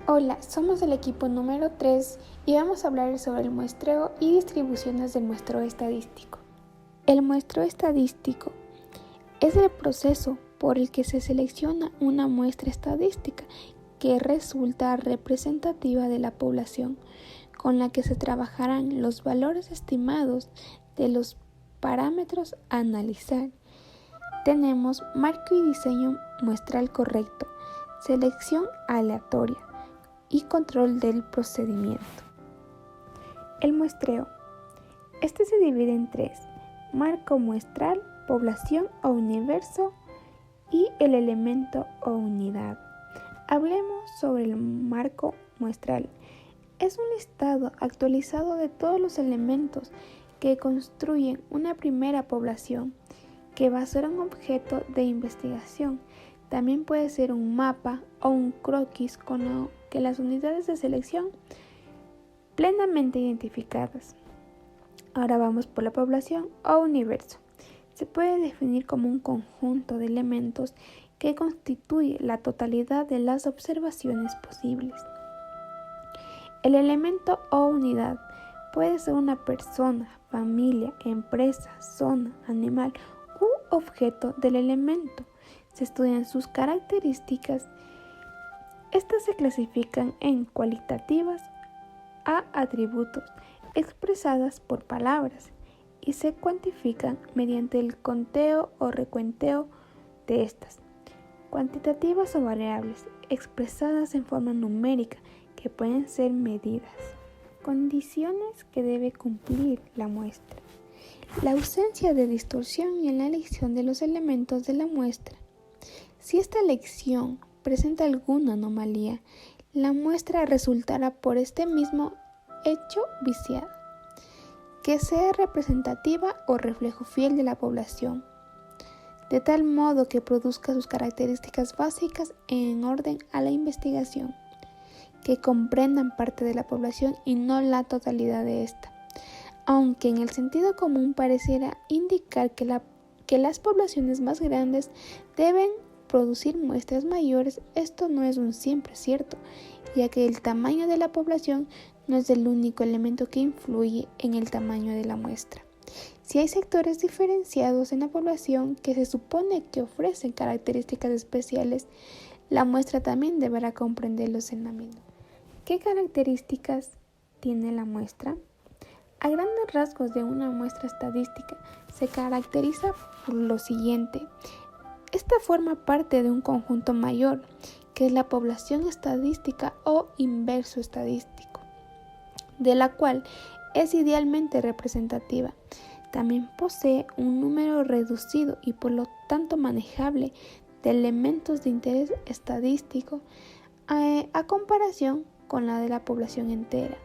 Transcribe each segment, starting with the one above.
Hola, somos el equipo número 3 y vamos a hablar sobre el muestreo y distribuciones del muestreo estadístico. El muestreo estadístico es el proceso por el que se selecciona una muestra estadística que resulta representativa de la población, con la que se trabajarán los valores estimados de los parámetros a analizar. Tenemos marco y diseño muestral correcto, selección aleatoria y control del procedimiento. El muestreo. Este se divide en tres: marco muestral, población o universo y el elemento o unidad. Hablemos sobre el marco muestral. Es un listado actualizado de todos los elementos que construyen una primera población, que va a ser un objeto de investigación. También puede ser un mapa o un croquis con que las unidades de selección plenamente identificadas. Ahora vamos por la población o universo. Se puede definir como un conjunto de elementos que constituye la totalidad de las observaciones posibles. El elemento o unidad puede ser una persona, familia, empresa, zona, animal u objeto del elemento. Se estudian sus características. Estas se clasifican en cualitativas a atributos expresadas por palabras y se cuantifican mediante el conteo o recuenteo de estas. Cuantitativas o variables expresadas en forma numérica que pueden ser medidas. Condiciones que debe cumplir la muestra. La ausencia de distorsión en la elección de los elementos de la muestra. Si esta elección presenta alguna anomalía, la muestra resultará por este mismo hecho viciada. Que sea representativa o reflejo fiel de la población, de tal modo que produzca sus características básicas en orden a la investigación, que comprendan parte de la población y no la totalidad de esta. Aunque en el sentido común pareciera indicar que las poblaciones más grandes deben producir muestras mayores, esto no es un siempre cierto, ya que el tamaño de la población no es el único elemento que influye en el tamaño de la muestra. Si hay sectores diferenciados en la población que se supone que ofrecen características especiales, la muestra también deberá comprenderlos en la misma. ¿Qué características tiene la muestra? A grandes rasgos de una muestra estadística se caracteriza por lo siguiente. Esta forma parte de un conjunto mayor, que es la población estadística o inverso estadístico, de la cual es idealmente representativa. También posee un número reducido y por lo tanto manejable de elementos de interés estadístico a comparación con la de la población entera.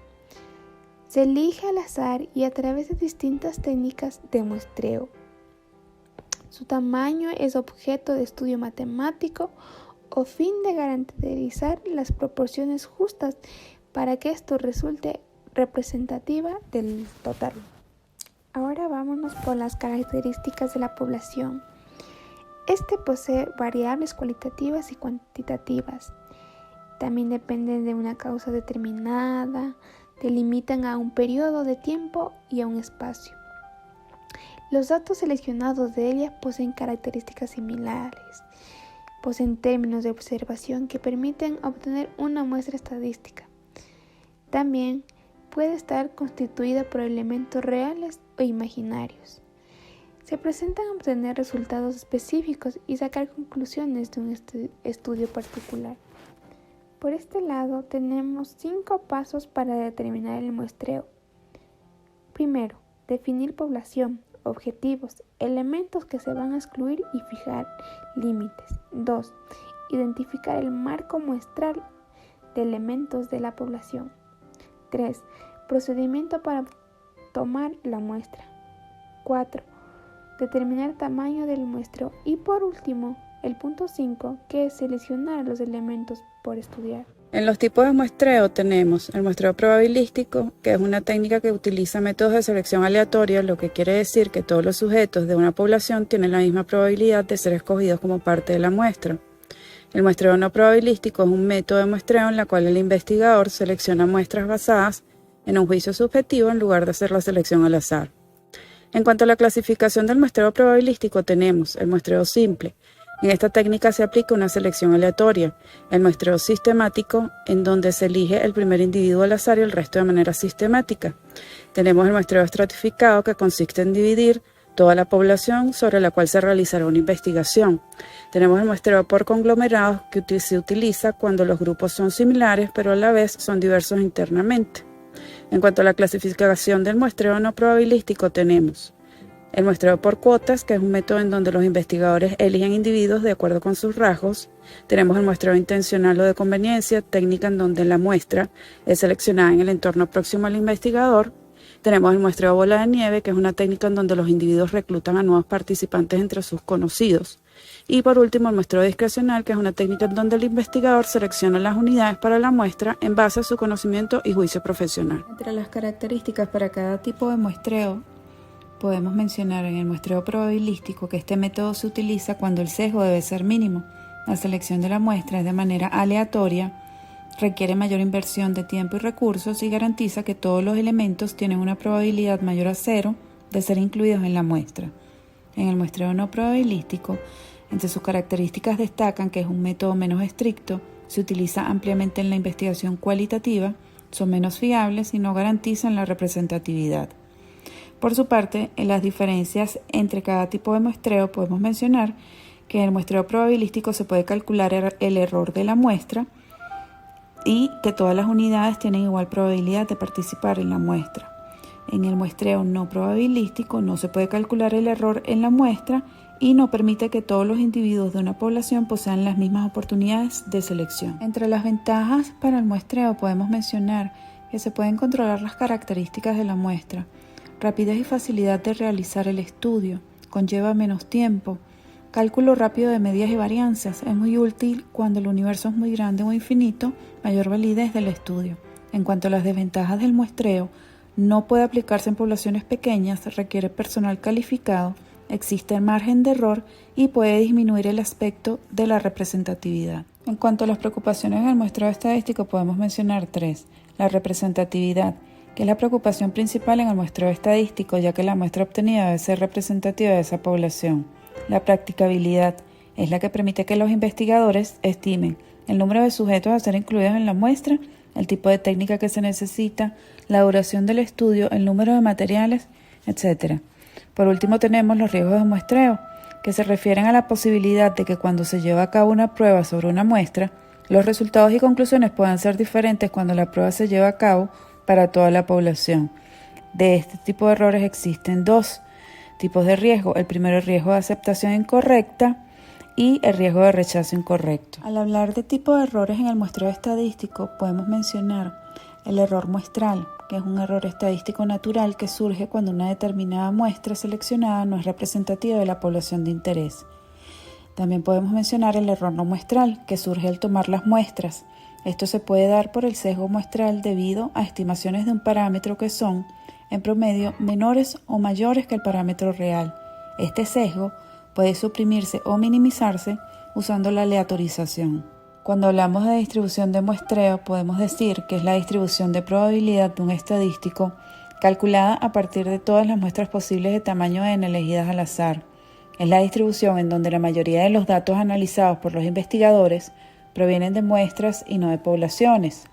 Se elige al azar y a través de distintas técnicas de muestreo. Su tamaño es objeto de estudio matemático o fin de garantizar las proporciones justas para que esto resulte representativa del total. Ahora vámonos por las características de la población. Este posee variables cualitativas y cuantitativas. También dependen de una causa determinada, delimitan a un periodo de tiempo y a un espacio. Los datos seleccionados de ella poseen características similares, poseen términos de observación que permiten obtener una muestra estadística. También puede estar constituida por elementos reales o imaginarios. Se presentan a obtener resultados específicos y sacar conclusiones de un estudio particular. Por este lado tenemos 5 pasos para determinar el muestreo. Primero, definir población, objetivos, elementos que se van a excluir y fijar límites. 2. Identificar el marco muestral de elementos de la población. 3. Procedimiento para tomar la muestra. 4. Determinar tamaño del muestreo. Y por último, el punto 5, que es seleccionar los elementos por estudiar. En los tipos de muestreo tenemos el muestreo probabilístico, que es una técnica que utiliza métodos de selección aleatoria, lo que quiere decir que todos los sujetos de una población tienen la misma probabilidad de ser escogidos como parte de la muestra. El muestreo no probabilístico es un método de muestreo en el cual el investigador selecciona muestras basadas en un juicio subjetivo en lugar de hacer la selección al azar. En cuanto a la clasificación del muestreo probabilístico, tenemos el muestreo simple. En esta técnica se aplica una selección aleatoria, el muestreo sistemático, en donde se elige el primer individuo al azar y el resto de manera sistemática. Tenemos el muestreo estratificado, que consiste en dividir toda la población sobre la cual se realizará una investigación. Tenemos el muestreo por conglomerados, que se utiliza cuando los grupos son similares pero a la vez son diversos internamente. En cuanto a la clasificación del muestreo no probabilístico, tenemos el muestreo por cuotas, que es un método en donde los investigadores eligen individuos de acuerdo con sus rasgos. Tenemos el muestreo intencional o de conveniencia, técnica en donde la muestra es seleccionada en el entorno próximo al investigador. Tenemos el muestreo bola de nieve, que es una técnica en donde los individuos reclutan a nuevos participantes entre sus conocidos. Y por último, el muestreo discrecional, que es una técnica en donde el investigador selecciona las unidades para la muestra en base a su conocimiento y juicio profesional. Entre las características para cada tipo de muestreo, podemos mencionar en el muestreo probabilístico que este método se utiliza cuando el sesgo debe ser mínimo. La selección de la muestra es de manera aleatoria, requiere mayor inversión de tiempo y recursos y garantiza que todos los elementos tienen una probabilidad mayor a 0 de ser incluidos en la muestra. En el muestreo no probabilístico, entre sus características destacan que es un método menos estricto, se utiliza ampliamente en la investigación cualitativa, son menos fiables y no garantizan la representatividad. Por su parte, en las diferencias entre cada tipo de muestreo podemos mencionar que en el muestreo probabilístico se puede calcular el error de la muestra y que todas las unidades tienen igual probabilidad de participar en la muestra. En el muestreo no probabilístico no se puede calcular el error en la muestra y no permite que todos los individuos de una población posean las mismas oportunidades de selección. Entre las ventajas para el muestreo podemos mencionar que se pueden controlar las características de la muestra, rapidez y facilidad de realizar el estudio, conlleva menos tiempo, cálculo rápido de medidas y varianzas, es muy útil cuando el universo es muy grande o infinito, mayor validez del estudio. En cuanto a las desventajas del muestreo, no puede aplicarse en poblaciones pequeñas, requiere personal calificado, existe margen de error y puede disminuir el aspecto de la representatividad. En cuanto a las preocupaciones del muestreo estadístico, podemos mencionar 3. La representatividad, que es la preocupación principal en el muestreo estadístico, ya que la muestra obtenida debe ser representativa de esa población. La practicabilidad es la que permite que los investigadores estimen el número de sujetos a ser incluidos en la muestra, el tipo de técnica que se necesita, la duración del estudio, el número de materiales, etc. Por último, tenemos los riesgos de muestreo, que se refieren a la posibilidad de que cuando se lleva a cabo una prueba sobre una muestra, los resultados y conclusiones puedan ser diferentes cuando la prueba se lleva a cabo para toda la población. De este tipo de errores existen 2 tipos de riesgo. El primero es riesgo de aceptación incorrecta y el riesgo de rechazo incorrecto. Al hablar de tipo de errores en el muestreo estadístico, podemos mencionar el error muestral, que es un error estadístico natural que surge cuando una determinada muestra seleccionada no es representativa de la población de interés. También podemos mencionar el error no muestral, que surge al tomar las muestras. Esto se puede dar por el sesgo muestral debido a estimaciones de un parámetro que son, en promedio, menores o mayores que el parámetro real. Este sesgo puede suprimirse o minimizarse usando la aleatorización. Cuando hablamos de distribución de muestreo, podemos decir que es la distribución de probabilidad de un estadístico calculada a partir de todas las muestras posibles de tamaño n elegidas al azar. Es la distribución en donde la mayoría de los datos analizados por los investigadores provienen de muestras y no de poblaciones.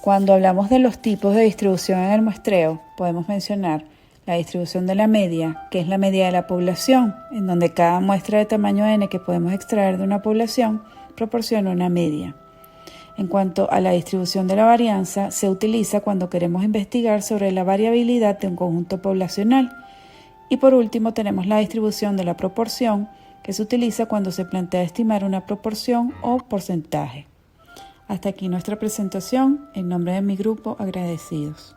Cuando hablamos de los tipos de distribución en el muestreo, podemos mencionar la distribución de la media, que es la media de la población, en donde cada muestra de tamaño n que podemos extraer de una población proporciona una media. En cuanto a la distribución de la varianza, se utiliza cuando queremos investigar sobre la variabilidad de un conjunto poblacional. Y por último tenemos la distribución de la proporción, que se utiliza cuando se plantea estimar una proporción o porcentaje. Hasta aquí nuestra presentación. En nombre de mi grupo, agradecidos.